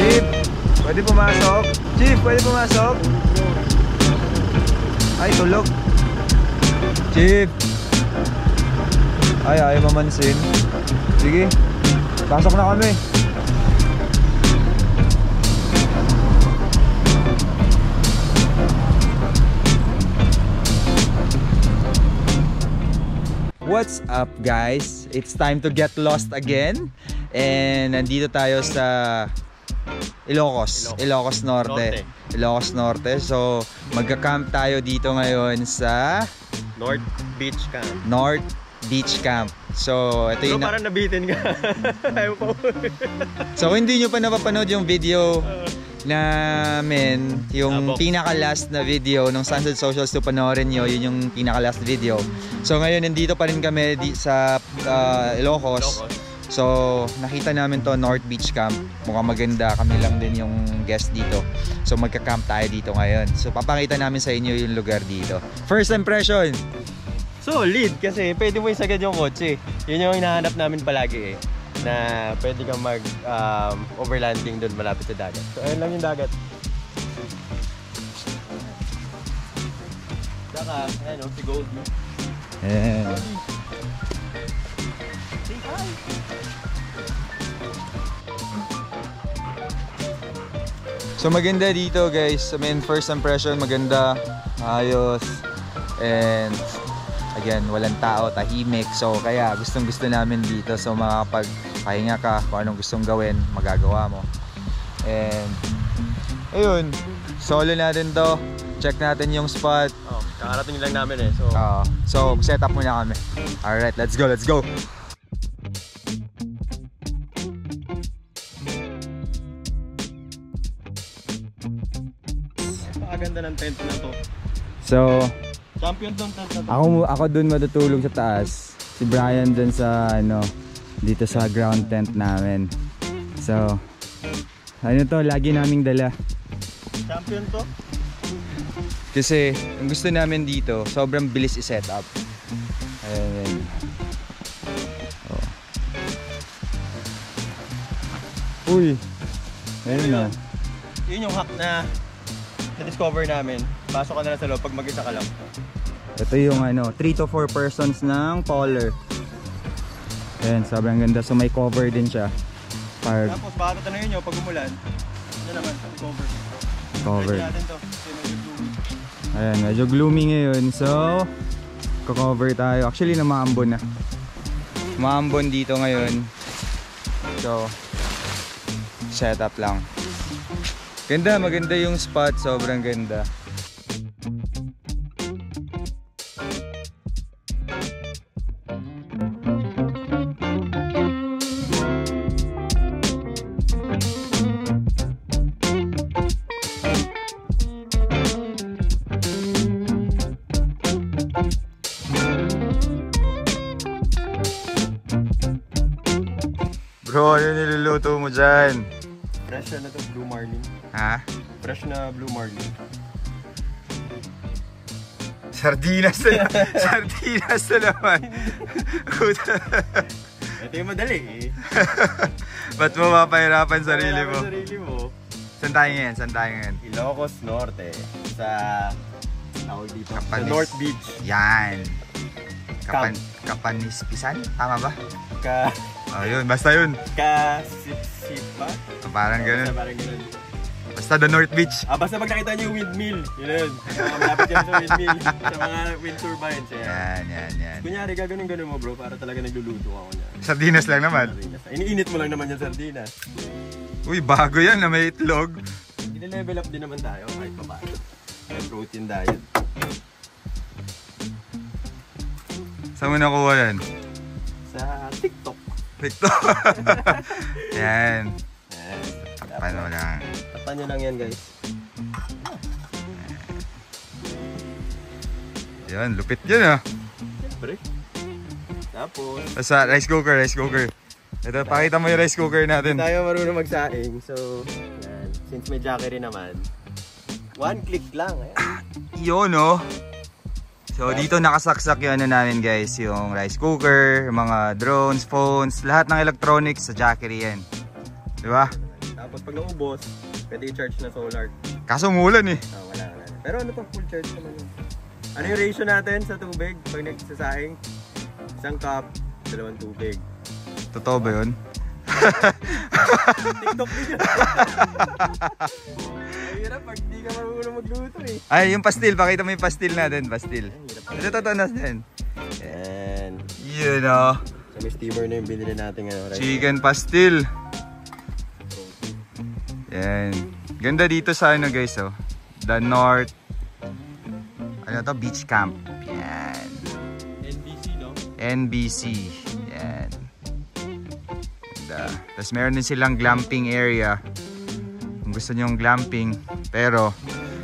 Chief, pwede pumasok? Chief, pwede pumasok? Ay, tulog. Chief. Ay, ayaw mamansin. Sige, pasok na kami. What's up guys? It's time to get lost again. And nandito tayo sa Ilocos Norte. Ilocos Norte. So magka-camp tayo dito ngayon sa North Beach Camp. North Beach Camp. So ito yung parang nabitin ka. Ayaw pa. So kung hindi nyo pa napapanood yung video namin, yung pinaka-last na video ng Sunset Socials, to panoorin nyo, yun yung pinaka-last video. So ngayon nandito pa rin kami sa Ilocos. So nakita namin to North Beach Camp. Mukhang maganda, kami lang din yung guest dito. So magka-camp tayo dito ngayon. So papakita namin sa inyo yung lugar dito. First impression. Solid kasi pwede mo isagad yung kotse. Yun yung hinahanap namin palagi eh, na pwede kang mag overlanding doon malapit sa dagat. So ayun lang yung dagat. Saka, ayun o, si Goldie. Yeah. Say hi! So maganda dito guys. I mean, first impression, maganda, ayos, and again, walang tao, tahimik. So kaya gustong gusto namin dito. So makakapagpahinga ka, kung anong gustong gawin, magagawa mo. And ayun, solo natin to. Check natin yung spot. Oh, kakarating lang namin eh. So set up muna kami. Alright, let's go, let's go. Napakaganda ng tent na to. So champion tong tent na to. Ako dun matutulog sa taas. Si Brian dun sa dito sa ground tent namin. So ano to, lagi naming dala. Champion to. Kasi ang gusto namin dito, sobrang bilis i-set up. Ayan. Oh. Uy. Ayun na. Yun yung hack na na-discover namin. Pasok ka na lang sa loob pag mag-isa ka lang. Ito yung 3 to 4 persons ng Polar. Ayan, sobrang ganda. So may cover din siya. Tapos baka tatanungin nyo pag umulan, ano naman, cover. Cover. Natin to. Medyo gloomy. Ayan, medyo gloomy ngayon. So cover tayo. Actually namaambon na. Maambon dito ngayon. So set up lang. Ganda, maganda yung spot, sobrang ganda. Bro, ano niluluto mo dyan? Fresh na to, Blue Marlin. Ha? Fresh na Blue Marlin. Sardinas na sardinas na naman. Ito yung madali eh. Ba't mo mapahirapan sarili mo? Saan tayo ngayon? Ilocos Norte. Sa tawag dito. Sa North Beach. Yan. Kapanispisan? Tama ba? Oh, yun. Basta yun. Kasipsipa? Parang ganun. Parang ganun. Basta the North Beach. Basta pag nakita niyo yung windmill, yun. Malapit yan sa windmill. Sa mga wind turbines. Yan. Kunyari, gaganon mo bro, para talaga nagluluto ako niya. Sardinas lang naman. Iniinit mo lang naman yung sardinas. Uy, bago yan na may itlog. I-level up din naman tayo kahit pa paano. May protein diet. Saan mo nakuha yan? Sa TikTok. Yan. Tapan mo lang. Tapan nyo lang yan guys. Yan, lupit yan ah. Siyempre. Tapos sa rice cooker. Ito, pakita mo yung rice cooker natin. Hindi tayo marunong magsaing. So, yan. Since may jackery naman, one click lang. Yun oh. So dito nakasaksak yung namin guys, yung rice cooker, yung mga drones, phones, lahat ng electronics sa jackery yan. Diba? Tapos pag naubos, pwede i-charge na solar. Kaso umulan eh. Wala. Pero ano to, full charge naman yun. Ano yung ratio natin sa tubig pag nagsasahing? Isang cup, 2 tubig. Totoo ba yun? TikTok video. Mahirap pag di ka marunong magluto eh. Ay, yung pastil. Pakita mo yung pastil natin. Pastil. Ito tatanas din. Yan. Yun o. So may steamer na yung binili natin rice. Chicken pastil. Yan. Ganda dito sa ano guys oh. The North. Ano to? Beach Camp. Yan. NBC no? NBC. Yan. Ganda. Tapos meron din silang glamping area. Kung gusto nyo yung glamping. Pero,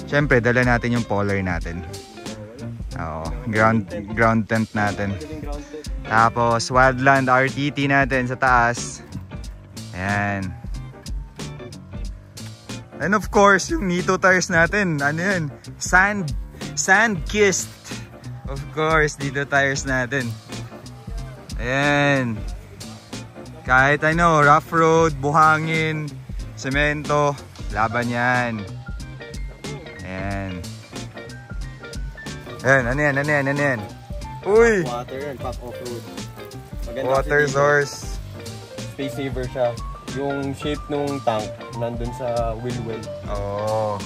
syempre, dala natin yung polar natin. Oo. Ground tent natin. Tapos, Wildland RTT natin sa taas. Ayan. And of course, yung Nito tires natin. Ano yun? Sand-kissed. Of course, Nito tires natin. Ayan. Kahit ano, rough road, buhangin, semento, laban yan. Ayan. Ayan, ano yan? Uy! Water yan, pack off-road. Water source. Space saver siya. Yung shape nung tank, nandun sa wheel well. Oo.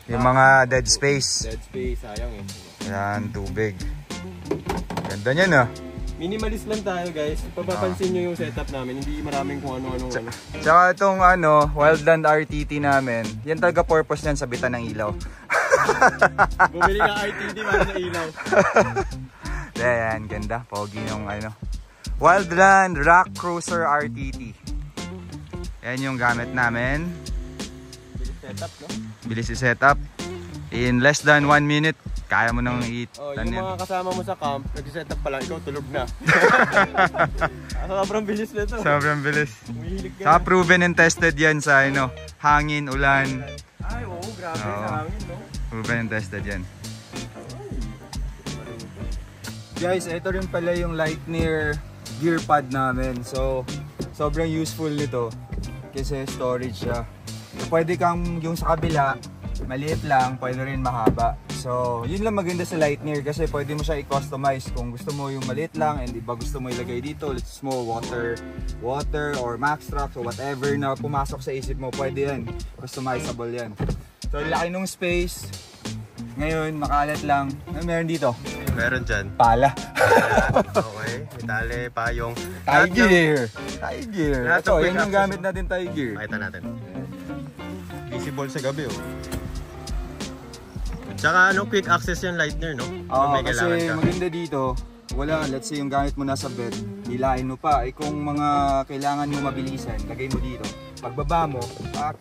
Yung mga dead space. Dead space, sayang eh. Yan, tubig. Ganda niyan ah. Minimalist lang tayo guys. Papapansin nyo yung setup namin. Hindi maraming kung ano-ano. Tsaka itong Wildland RTT namin, yan talaga purpose niyan, sabitan ng ilaw. Bumili ka RTT para sa ilaw. Ayan, ganda. Pogi yung Wildland Rock Cruiser RTT. Yan yung gamit namin. Bilis setup, no? Bilis i-setup. In less than 1 minute, kaya mo nang yung mga kasama mo sa camp, nag-setup pa lang, ikaw tulog na. Sobrang bilis na ito. Sobrang bilis. Ka Saka proven and tested yan sa hangin, ulan. Ay, oo, grabe sa hangin, no? Proven and tested yan. Guys, ito rin pala yung Lightyear gear pad namin. So, sobrang useful nito kasi storage siya. Pwede kang yung sa kabila, maliit lang, pwede rin mahaba. So, yun lang maganda sa Lightyear kasi pwede mo siya i-customize kung gusto mo yung maliit lang and iba gusto mo ilagay dito, let's mo water or max truck or whatever na pumasok sa isip mo, pwede yan. Customizable yan. So, laki nung space. Ngayon, makalat lang. Ano meron dito? Meron dyan. Pala. Okay, may tali, payong. Tiger! Ito, yan yung access gamit natin, Tiger. Pakita natin. Visible sa gabi, oh. Tsaka quick access yung Lightyear, no? Oo, kasi maganda dito, let's say yung gamit mo nasa bed, hilahin mo pa. Kung mga kailangan mo mabilisan, lagay mo dito. Pagbaba mo,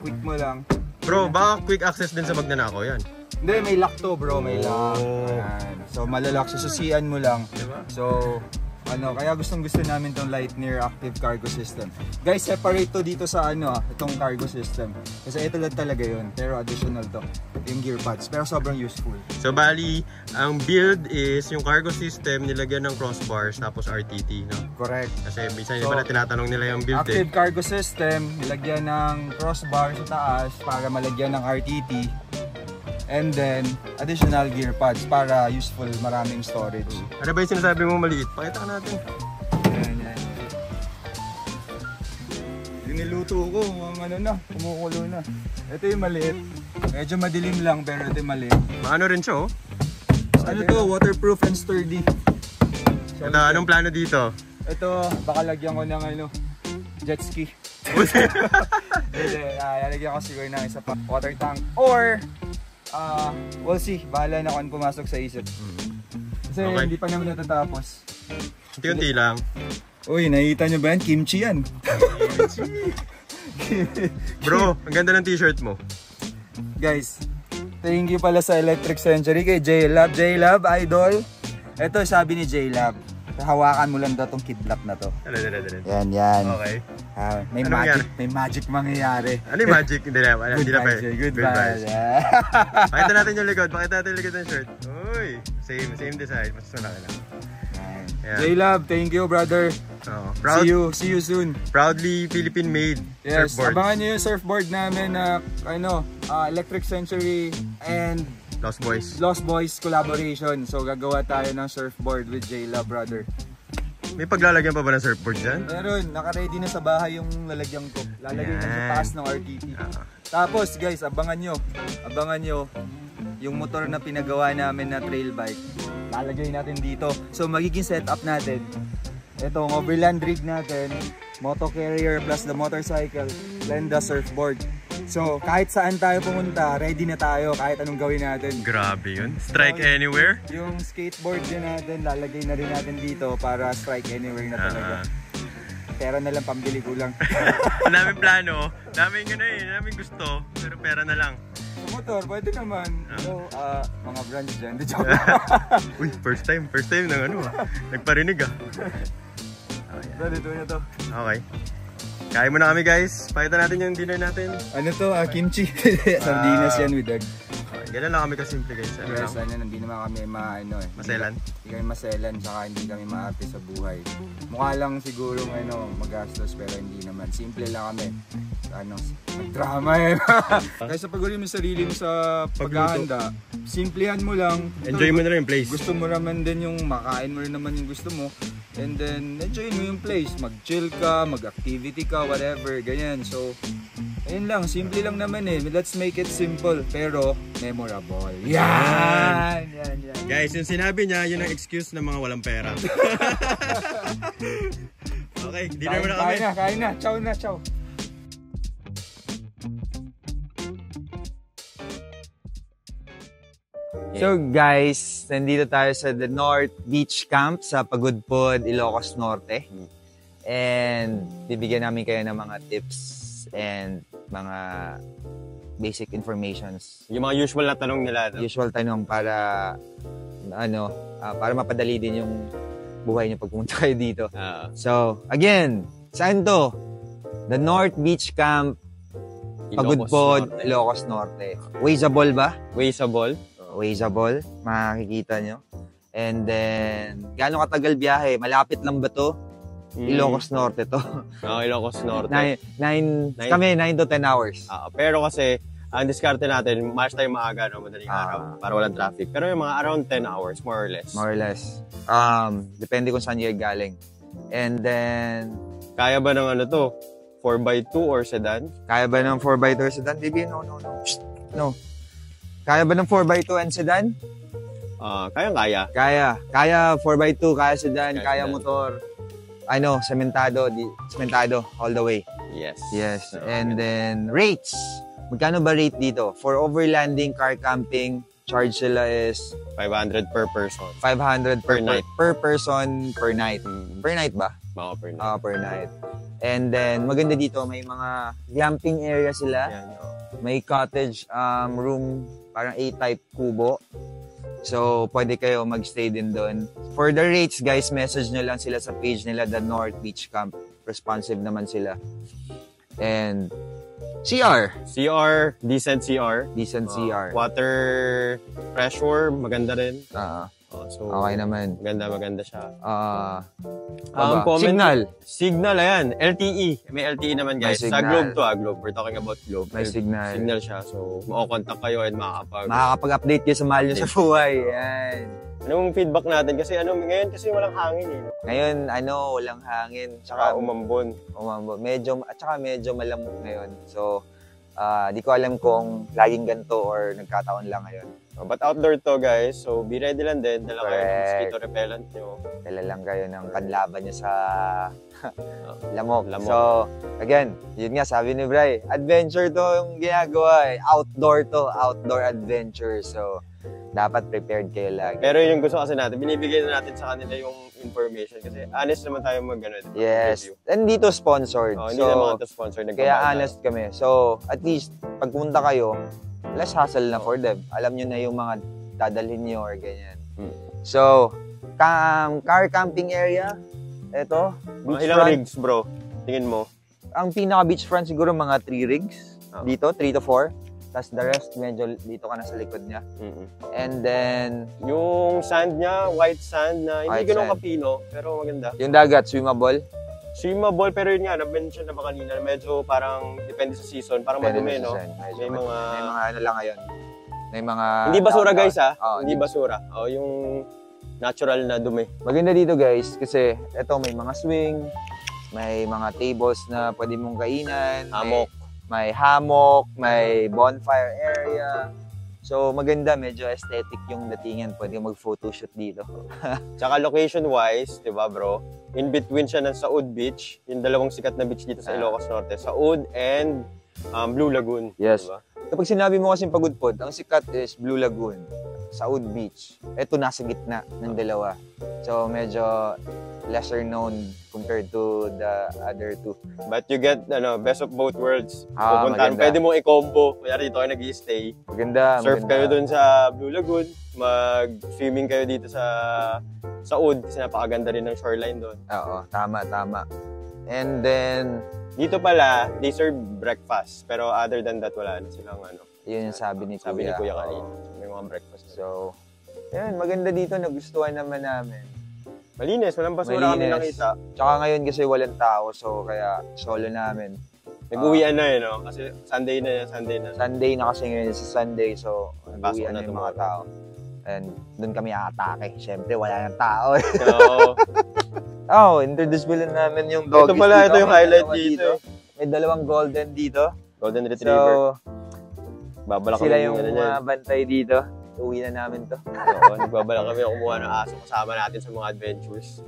quick mo lang. Bro, baka quick access din sa magnanakaw yan. Hindi, may lock to bro, may lock. Ayan. So malalak, sususian mo lang. Diba? So, kaya gustong gusto namin tong Lightyear Active Cargo System. Guys, separate to dito sa itong cargo system. Kasi ito lang talaga yun, pero additional to, yung gear pads. Pero sobrang useful. So bali, ang build is yung cargo system nilagyan ng crossbars tapos RTT, no? Correct. Kasi minsan pala tinatanong nila yung build Active Cargo System, nilagyan ng crossbar sa taas para malagyan ng RTT. And then, additional gear pads para useful, maraming storage. Ano ba yung sinasabi mo maliit? Pakita ka natin. Yan. Yung niluto ko, kumukulo na. Ito yung maliit. Medyo madilim lang, pero ito yung maliit. Maano rin siya, oh? Ano to? Waterproof and sturdy. So, anong plano dito? Ito, baka lagyan ko ng jet ski. Lalagyan ko siguro ng isa pa. Water tank. Or, we'll see. Bahala na kung pumasok sa isip. Kasi hindi pa naman natatapos. Unti-unti lang. Uy, nakikita nyo ba yan? Kimchi yan. Bro, ang ganda ng t-shirt mo. Guys, thank you pala sa Electric Century kay J-Lab. J-Lab, idol. Ito sabi ni J-Lab. Hawakan mo lang daw tong kidlap na to. Yan. Okay. May magic mangyayari. Ano yung magic? Hindi na pa. Goodbye. Pakita natin yung likod. Pakita natin yung likod ng shirt. Uy, same design. Mas malaki lang. J-Lab, thank you brother. See you soon. Proudly Philippine-made Yes, surfboards. abangan nyo yung surfboard namin na Electric Century and Lost Boys collaboration. So gagawa tayo ng surfboard with Jayla, brother. May paglalagyan pa ba ng surfboard dyan? Meron, naka-ready na sa bahay yung lalagyan ko. Lalagay na sa taas ng RTP. Tapos guys, abangan nyo yung motor na pinagawa namin na trail bike. Lalagay natin dito. So magiging setup natin. Itong overland rig natin, moto carrier plus the motorcycle, then the surfboard. So kahit saan tayo pumunta, ready na tayo kahit anong gawin natin. Grabe yun. Strike anywhere? Yung skateboard din natin, lalagay na rin natin dito para strike anywhere na talaga. Pera na lang, pambili ko lang. Daming plano, daming daming gusto, pero pera na lang. Sa motor, pwede naman. So, mga brands dyan, di joke. Uy, first time ng nagparinig Bro, dito na to. Okay. Kain muna kami guys. Pakita natin yung dinner natin. Ano to? Kimchi. Sardinas yan with egg. Ganyan lang kami kasimple guys. Yes, hindi naman kami maselan. Hindi kami maselan, saka hindi kami maarte sa buhay. Mukha lang siguro magastos, pero hindi naman. Simple lang kami. Drama eh. Kaysa pagurin mo sarili mo sa paghahanda, simplihan mo lang. Enjoy mo na lang yung place. Gusto mo naman din yung makain mo rin naman yung gusto mo. And then, enjoy mo yung place. Mag-chill ka, mag-activity ka, whatever, ganyan. So, ayun lang, simple lang naman eh. Let's make it simple, pero memorable. Yan! Guys, yung sinabi niya, yun ang excuse ng mga walang pera. Okay, dinner muna kami. Kain na. Ciao. So guys, nandito tayo sa The North Beach Camp sa Pagudpod, Ilocos Norte. And bibigyan namin kayo ng mga tips and mga basic informations. Yung mga usual na tanong nila. Usual tanong para para mapadali din yung buhay niyo pag pumunta kayo dito. So, again, saan to? The North Beach Camp, Pagudpod, Ilocos Norte. Wazeable ba? Wazeable, makikita nyo. And then, gaano katagal biyahe? Malapit lang ba to? Ilocos Norte to. Ilocos Norte. Kami 9 to 10 hours. Pero kasi, ang diskarte natin, mas tayo maaga, madaling araw, para walang traffic. Pero yung mga around 10 hours, more or less. Depende kung saan yung galing. And then, kaya ba ng 4x2 or sedan? Kaya ba ng 4x2 or sedan? Baby, no. Kaya ba ng 4x2 and sedan? Kaya. Kaya 4x2, kaya sedan, kaya motor. Sementado all the way. Yes. And then rates. Magkano ba rate dito? For overlanding, car camping, charge sila is 500 per person. 500 per night. Per person per night. Per night ba? Per night. Per night. And then maganda dito, may mga glamping area sila. May cottage room, parang A-type kubo. So, pwede kayo magstay din doon. For the rates, guys, message nyo lang sila sa page nila, The North Beach Camp. Responsive naman sila. And CR, decent CR. Water pressure, maganda rin. Okay naman. Maganda siya. Signal, ayan. LTE. May LTE naman, guys. Sa Globe to, Globe. We're talking about Globe. May signal. Signal siya. So, makakontak kayo and makakapag-update kayo sa mahal nyo sa buhay. Yan. Anong feedback natin? Kasi ngayon kasi walang hangin eh. Ngayon, walang hangin. Tsaka umambon. Medyo malamok ngayon. So, di ko alam kung laging ganito or nagkataon lang ngayon. But outdoor to, guys. So, be ready lang din. Dala kayo ng mosquito repellent nyo. Dala lang kayo ng panlaban nyo sa lamok. So, again, yun nga, sabi ni Bray, adventure to yung ginagawa eh. Outdoor adventure. So, dapat prepared kayo lagi. Pero yun yung gusto kasi natin. Binibigay na natin sa kanila yung information. Kasi honest naman tayo Yes. And dito sponsored. Hindi naman ito sponsored. Kaya honest kami. So, at least, pag pumunta kayo, less hassle na for them. Alam nyo na yung mga dadalhin nyo or ganyan. So, car camping area, eto. Ilang rigs, bro? Tingin mo? Ang pinaka beachfront siguro mga 3 rigs. Dito, 3 to 4. Tas the rest, medyo dito ka na sa likod niya. And then, yung sand niya, white sand na hindi ganun kapino, pero maganda. Yung dagat, swimmable? Swimmable, pero yun nga, na-mention na ba kanina, medyo parang depende sa season, parang madumi, no? May mga ano lang ngayon. May mga... Hindi basura, guys, ha? Hindi basura. Yung natural na dumi. Maganda dito, guys, kasi ito may mga swing, may mga tables na pwede mong kainan. Hammock. May hammock, may bonfire area. So, maganda. Medyo aesthetic yung datingan. Pwede mag-photoshoot dito. Tsaka location-wise, di ba bro? In between siya ng Saud Beach. Yung dalawang sikat na beach dito sa Ilocos Norte. Saud and Blue Lagoon. Yes. Diba? Kapag sinabi mo kasing Pagudpod, ang sikat is Blue Lagoon, Saud Beach. Ito nasa gitna ng dalawa. So, medyo lesser known compared to the other two. But you get best of both worlds. Maganda. Pwede mo i-combo. Kaya dito kayo nag-i-stay. Maganda. Surf kayo dun sa Blue Lagoon. Mag-swimming kayo dito sa Saud kasi napakaganda rin ng shoreline doon. Oo, tama. And then, dito pala, they serve breakfast. Pero other than that, wala na silang yun yung sabi ni Kuya. Sabi ni Kuya kanina. May mga breakfast. So, yun, maganda dito. Nagustuhan naman namin. Malinis, walang basura kami nakita. Tsaka ngayon kasi walang tao, so kaya solo namin. Nag-uwian na no? Kasi Sunday na. Sunday na kasi ngayon sa Sunday, so nag-uwian na yung mga tao. And doon kami aatake. Siyempre, wala nang tao. Introduce pala namin yung doggies. Ito pala, ito yung highlight dito. May dalawang golden dito. Golden Retriever. So, sila yung mga bantay dito. Uwi na namin to. Oo, nagbabalak kami kumuha ng aso kasama natin sa mga adventures.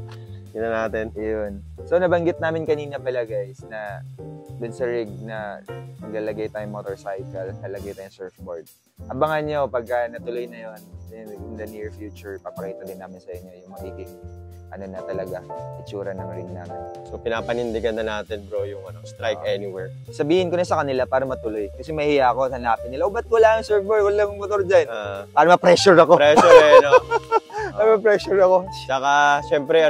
Yun na natin. Yun. So, nabanggit namin kanina pala guys na dun sa rig na maglalagay tayong motorcycle, lalagay tayong surfboard. Abangan nyo pagka natuloy na yun in the near future, papakita din namin sa inyo yung magiging na talaga, itsura ng rig namin. So, pinapanindigan na natin bro yung strike anywhere. Sabihin ko na sa kanila para matuloy. Kasi mahiya ako, hanapin nila, ba't wala yung surfboard? Walang motor dyan. Para ma-pressure ako. Para ma-pressure ako. Tsaka, syempre,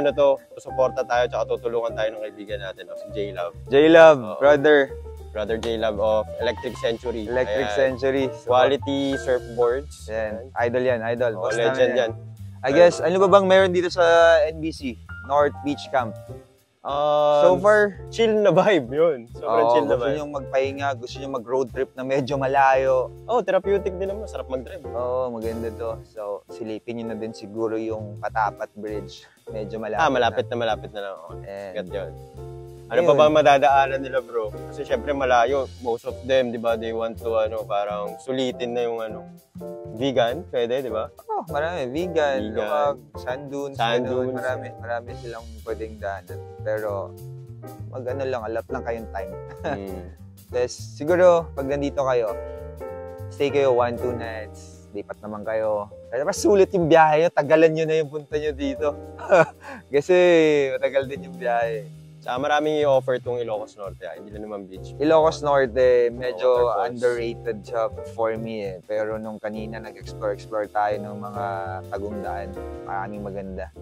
suporta tayo, tsaka tutulungan tayo ng kaibigan natin, si J-Love. J-Love, Brother J-Love of Electric Century. Century. Quality surfboards. Yan. Idol. Legend yan. I guess, ano ba bang meron dito sa NBC? North Beach Camp. So far, chill na vibe yun. Sobrang chill na vibe. Gusto nyo magpahinga, gusto nyo mag-road trip na medyo malayo. Therapeutic din naman. Sarap mag-drive. Maganda to. So, silipin nyo na din siguro yung Patapat Bridge. Medyo malapit na lang. Sigat yun. Ano pa ba madadaanan nila bro? Kasi syempre malayo. Most of them, di ba, they want to parang sulitin na yung vegan. Pwede, di ba? Marami. Vegan. Sand dunes. Marami silang pwedeng daanan. Pero, alat lang kayong time. Tapos, siguro, pag nandito kayo, stay kayo 1-2 nights. Lipat naman kayo. Tapos sulit yung biyahe nyo. Tagalan nyo na yung punta nyo dito. Kasi, matagal din yung biyahe. Tsaka maraming i-offer itong Ilocos Norte. Hindi lang naman beach. Ilocos Norte, medyo underrated siya for me Pero nung kanina nag-explore tayo ng mga tagundaan, maraming maganda.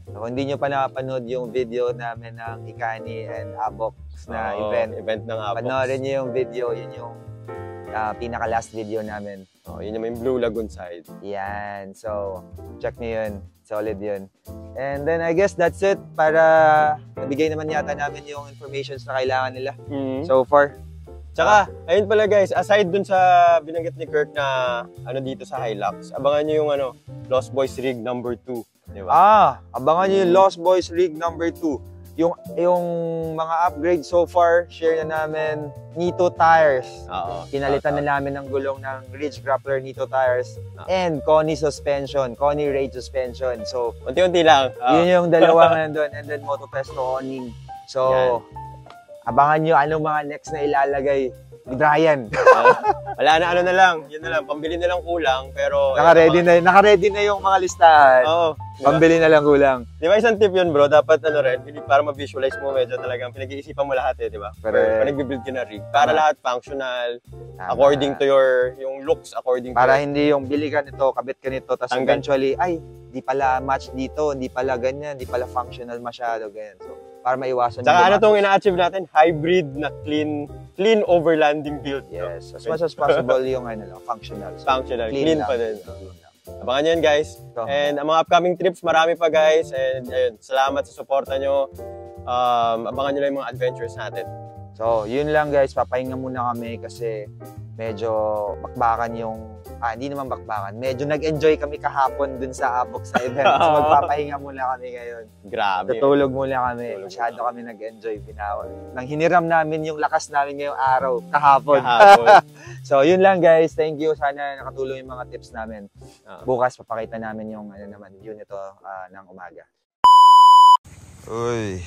So, kung hindi nyo pa napanood yung video namin ng Ikani and Abox na event ng Abox. Panoorin nyo yung video, yun yung pinaka-last video namin. Yun yung Blue Lagoon side. Yan. So, check nyo yun. Solid yun. And then, I guess that's it para nabigay naman yata namin yung informations na kailangan nila so far. Tsaka, ayun pala guys, aside dun sa binanggit ni Kirk na dito sa Hilux, abangan nyo yung Lost Boys Rig number 2. Diba? Abangan nyo yung Lost Boys Rig number 2. Yung mga upgrade so far, share na namin Nitto tires. Pinalitan na namin ng gulong ng Ridge Grappler Nitto tires and Koni suspension, Koni Raid suspension. So, unti-unti lang. Yun yung dalawa nandun and then Motopesto Oni. So, abangan nyo anong mga next na ilalagay ni Brian. Wala na na lang. Yun na lang. Pambili na lang kulang. Pero naka-ready na yung mga listahan. Diba? Pambili na lang kulang. Di ba isang tip yun bro? Dapat para ma-visualize mo medyo talagang pinag-iisipan mo lahat di ba? Pero nag-build ka na rig. Para lahat functional, according to yung looks, para hindi yung bili ka nito, kabit ka nito, tapos eventually, di pala match dito, di pala ganyan, di pala functional masyado, ganyan. So, para maiwasan. Saka itong ina-achieve natin? Hybrid na clean clean overlanding build. Yes, as much as possible yung functional. So, functional, clean pa din. Clean lang. Abangan nyo yun, guys. And ang mga upcoming trips, marami pa, guys. And ayun, salamat sa suporta nyo. Abangan nyo lang yung mga adventures natin. So, yun lang, guys. Papahinga muna kami kasi medyo bakbakan yung hindi naman bakbakan. Medyo nag-enjoy kami kahapon dun sa Abok sa event. So, magpapahinga muna kami ngayon. Grabe. Tutulog muna kami. Masyado kami nag-enjoy. Nang hiniram namin yung lakas namin ngayong araw, kahapon. So, yun lang, guys. Thank you. Sana nakatulong yung mga tips namin. Bukas, papakita namin yung yun ito ng umaga. Uy,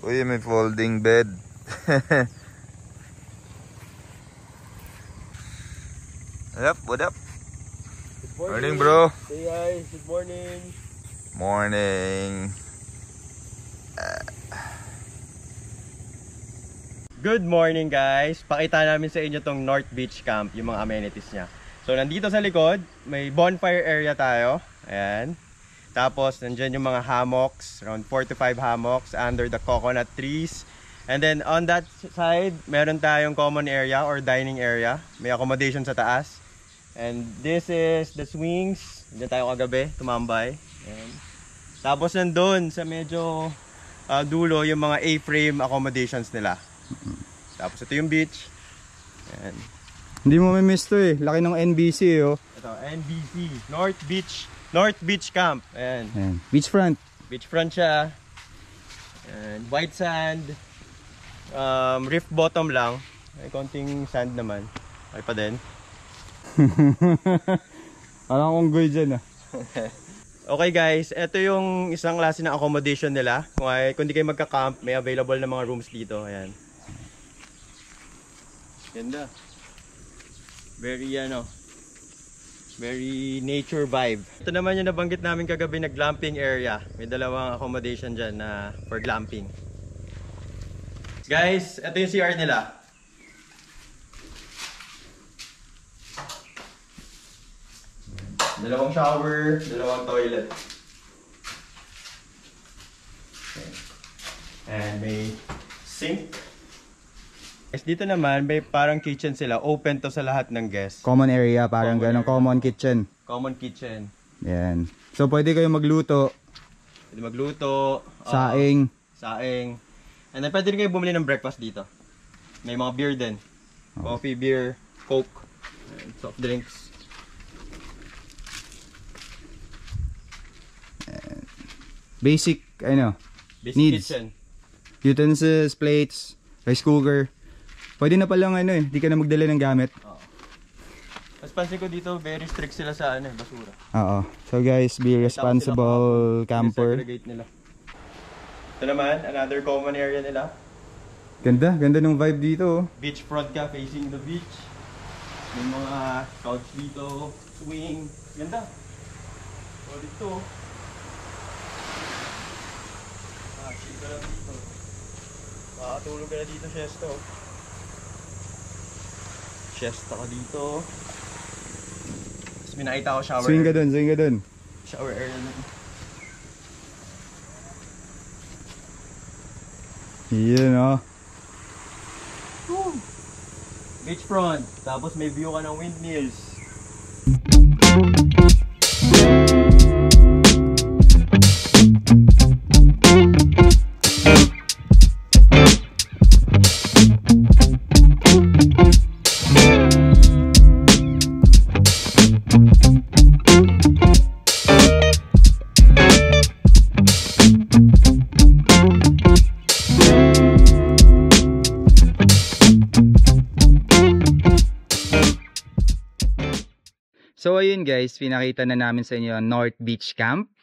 may folding bed. What up? Morning, bro. Hey guys, good morning. Morning. Good morning, guys. Pakita namin sa inyo tong North Beach Camp, yung mga amenities niya. So, nandito sa likod, may bonfire area tayo. Ayan. Tapos, nandyan yung mga hammocks, around 4 to 5 hammocks under the coconut trees. And then, on that side, meron tayong common area or dining area. May accommodation sa taas. And this is the swings. Diyan tayo kagabi, tumambay. Ayan. Tapos nandun sa medyo dulo yung mga A-frame accommodations nila. Tapos ito yung beach. Ayan. Hindi mo may miss to eh. Laki ng NBC oh. Ito, NBC. North Beach Camp. Ayan. Ayan. Beachfront. Beachfront siya. Ayan. White sand. Reef bottom lang. May konting sand naman. Ay pa din. Parang unggoy dyan ah. Okay guys, ito yung isang klase ng accommodation nila. Kung di kayo magka-camp, may available na mga rooms dito. Ayan. Ganda. Very nature vibe. Ito naman yung nabanggit namin kagabi na glamping area. May dalawang accommodation dyan na for glamping. Guys, ito yung CR nila. Dalawang shower, dalawang toilet. Okay. And may sink. Guys, dito naman may parang kitchen sila. Open to sa lahat ng guests. Common area, parang ganong common kitchen. Common kitchen. Yan. So pwede kayo magluto. Pwede magluto. Saing. Saing. And then pwede rin kayo bumili ng breakfast dito. May mga beer din. Coffee, beer, coke, and soft drinks. Basic, Basic needs. kitchen. Utensils, plates, rice cooker. Pwede na palang di ka na magdala ng gamit. Mas pansin ko dito, very strict sila sa basura. Oo. So guys, be responsible camper. Segregate nila. Ito naman, another common area nila. Ganda ng vibe dito. Beachfront ka, facing the beach. May mga couch dito, swing. Ganda. O dito. Shit ka lang dito. Makakatulog ka na dito, Shesto. Shesta ka dito. Tapos may nakita ko shower. Swing ka dun. Shower area na. Yun Beachfront. Tapos may view ka ng windmills. So ayun guys, pinakita na namin sa inyo ang North Beach Camp.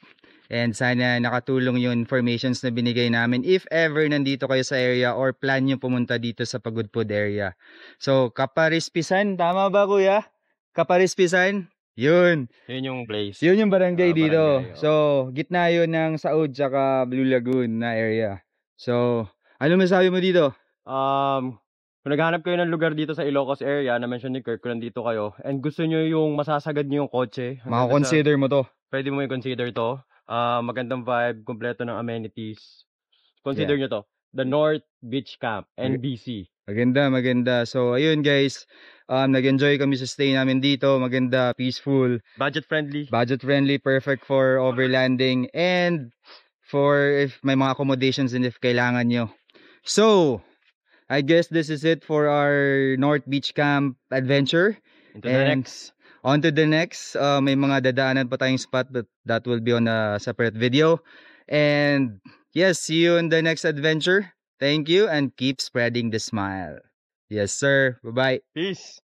And sana nakatulong yung informations na binigay namin if ever nandito kayo sa area or plan nyo pumunta dito sa Pagudpud area. So Kaparispisan, tama ba kuya? Kaparispisan? Yun. Yun yung place. Yun yung barangay dito. Barangay, So gitna yun ng Saud tsaka Blue Lagoon na area. So ano masabi mo dito? Kung naghanap kayo ng lugar dito sa Ilocos area, na-mention ni Kirk, kung nandito kayo, and gusto nyo yung masasagad nyo yung kotse, Maka-consider mo to. pwede mo i-consider to. Magandang vibe, kompleto ng amenities. Consider nyo to. The North Beach Camp, NBC. Maganda. So, ayun guys. Nag-enjoy kami sa stay namin dito. Maganda, peaceful. Budget friendly. Budget friendly, perfect for overlanding. And for if may mga accommodations and if kailangan nyo. So, I guess this is it for our North Beach Camp adventure. Into the next. On to the next. May mga dadaanan pa tayong spot, but that will be on a separate video. And yes, see you in the next adventure. Thank you and keep spreading the smile. Yes, sir. Bye-bye. Peace.